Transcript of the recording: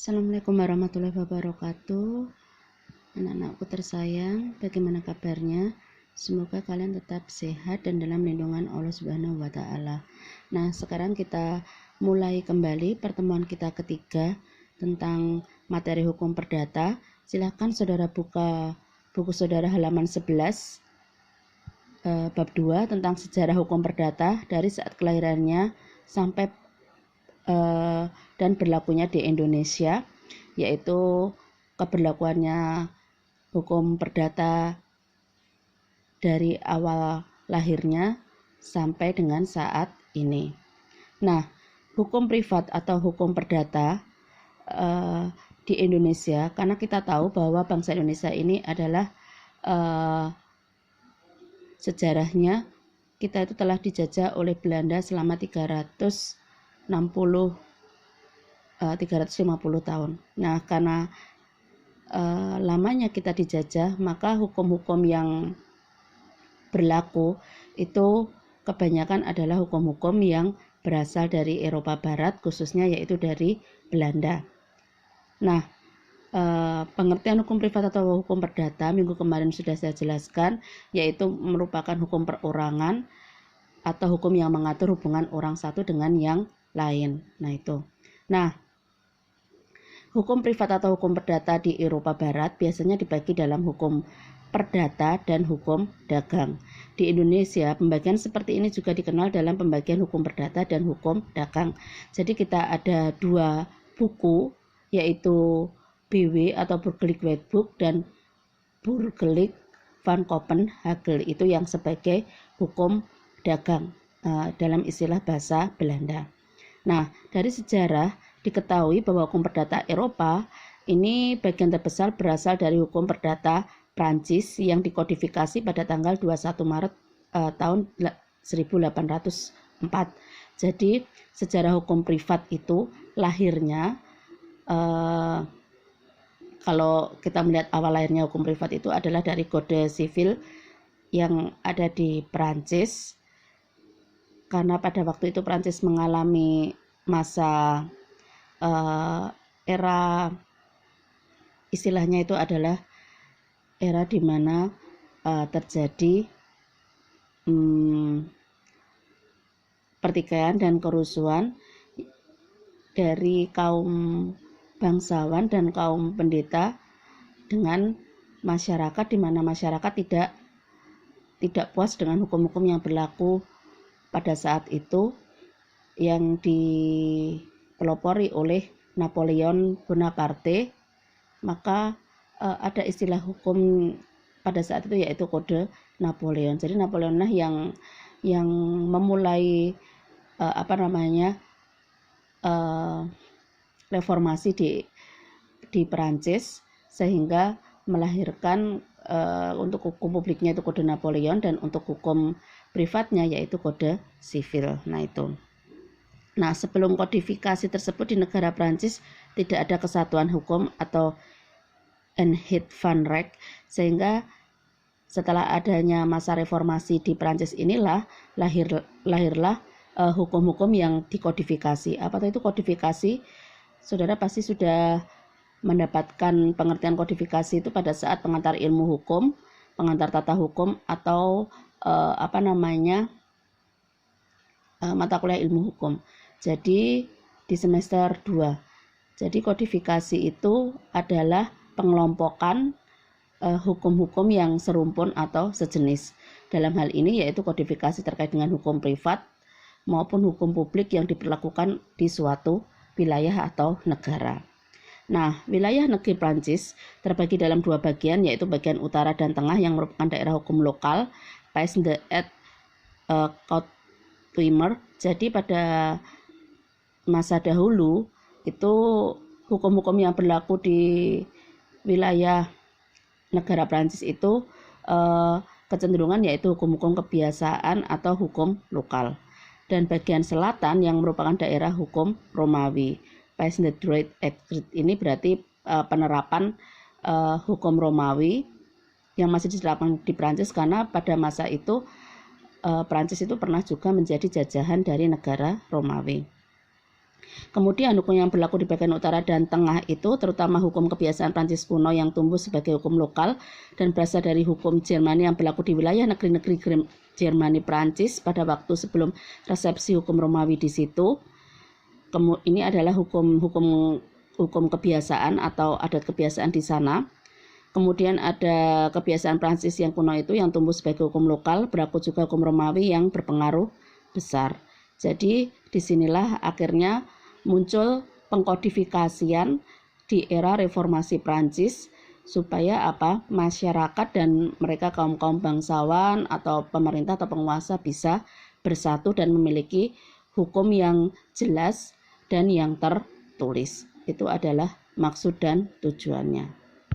Assalamualaikum warahmatullahi wabarakatuh. Anak-anakku tersayang, bagaimana kabarnya? Semoga kalian tetap sehat dan dalam lindungan Allah Subhanahu wa taala. Nah, sekarang kita mulai kembali pertemuan kita ketiga tentang materi hukum perdata. Silakan saudara buka buku saudara halaman 11 bab 2 tentang sejarah hukum perdata dari saat kelahirannya sampai dan berlakunya di Indonesia, yaitu keberlakuannya hukum perdata dari awal lahirnya sampai dengan saat ini. Nah, hukum privat atau hukum perdata di Indonesia, karena kita tahu bahwa bangsa Indonesia ini adalah sejarahnya kita itu telah dijajah oleh Belanda selama 350 tahun. Nah, karena lamanya kita dijajah, maka hukum-hukum yang berlaku itu kebanyakan adalah hukum-hukum yang berasal dari Eropa Barat, khususnya yaitu dari Belanda. Nah, pengertian hukum privat atau hukum perdata minggu kemarin sudah saya jelaskan, yaitu merupakan hukum perorangan atau hukum yang mengatur hubungan orang satu dengan yang lain. Nah, itu. Nah, hukum privat atau hukum perdata di Eropa Barat biasanya dibagi dalam hukum perdata dan hukum dagang. Di Indonesia, pembagian seperti ini juga dikenal dalam pembagian hukum perdata dan hukum dagang. Jadi kita ada dua buku, yaitu BW atau Burgerlijk Wetboek dan Burgerlijk van Kopenhagel, itu yang sebagai hukum dagang dalam istilah bahasa Belanda. Nah, dari sejarah diketahui bahwa hukum perdata Eropa ini bagian terbesar berasal dari hukum perdata Prancis yang dikodifikasi pada tanggal 21 Maret tahun 1804. Jadi sejarah hukum privat itu lahirnya, kalau kita melihat awal lahirnya hukum privat itu adalah dari kode sivil yang ada di Prancis, karena pada waktu itu Prancis mengalami masa era, istilahnya itu adalah era di mana terjadi pertikaian dan kerusuhan dari kaum bangsawan dan kaum pendeta dengan masyarakat, di mana masyarakat tidak puas dengan hukum-hukum yang berlaku pada saat itu yang dipelopori oleh Napoleon Bonaparte. Maka ada istilah hukum pada saat itu yaitu kode Napoleon. Jadi Napoleon lah yang memulai reformasi di Perancis, sehingga melahirkan untuk hukum publiknya itu kode Napoleon dan untuk hukum privatnya yaitu kode sivil. Nah, itu. Nah, sebelum kodifikasi tersebut di negara Prancis tidak ada kesatuan hukum atau Eenheid van Recht, sehingga setelah adanya masa reformasi di Prancis inilah lahirlah hukum-hukum yang dikodifikasi. Apa itu kodifikasi? Saudara pasti sudah mendapatkan pengertian kodifikasi itu pada saat pengantar ilmu hukum, pengantar tata hukum, atau mata kuliah ilmu hukum. Jadi di semester 2. Jadi kodifikasi itu adalah pengelompokan hukum-hukum yang serumpun atau sejenis. Dalam hal ini yaitu kodifikasi terkait dengan hukum privat maupun hukum publik yang diberlakukan di suatu wilayah atau negara. Nah, wilayah negeri Prancis terbagi dalam dua bagian, yaitu bagian utara dan tengah yang merupakan daerah hukum lokal, Pays de et Coutume. Jadi pada masa dahulu itu hukum-hukum yang berlaku di wilayah negara Prancis itu kecenderungan yaitu hukum-hukum kebiasaan atau hukum lokal. Dan bagian selatan yang merupakan daerah hukum Romawi, Pays de droit écrit, ini berarti penerapan hukum Romawi yang masih diterapkan di Prancis, karena pada masa itu Prancis itu pernah juga menjadi jajahan dari negara Romawi. Kemudian hukum yang berlaku di bagian utara dan tengah itu terutama hukum kebiasaan Prancis kuno yang tumbuh sebagai hukum lokal dan berasal dari hukum Jermani yang berlaku di wilayah negeri-negeri Jermani Prancis pada waktu sebelum resepsi hukum Romawi di situ. Ini adalah hukum kebiasaan atau adat kebiasaan di sana. Kemudian ada kebiasaan Prancis yang kuno itu yang tumbuh sebagai hukum lokal, berlaku juga hukum Romawi yang berpengaruh besar. Jadi disinilah akhirnya muncul pengkodifikasian di era reformasi Prancis supaya masyarakat dan mereka kaum bangsawan atau pemerintah atau penguasa bisa bersatu dan memiliki hukum yang jelas dan yang tertulis. Itu adalah maksud dan tujuannya.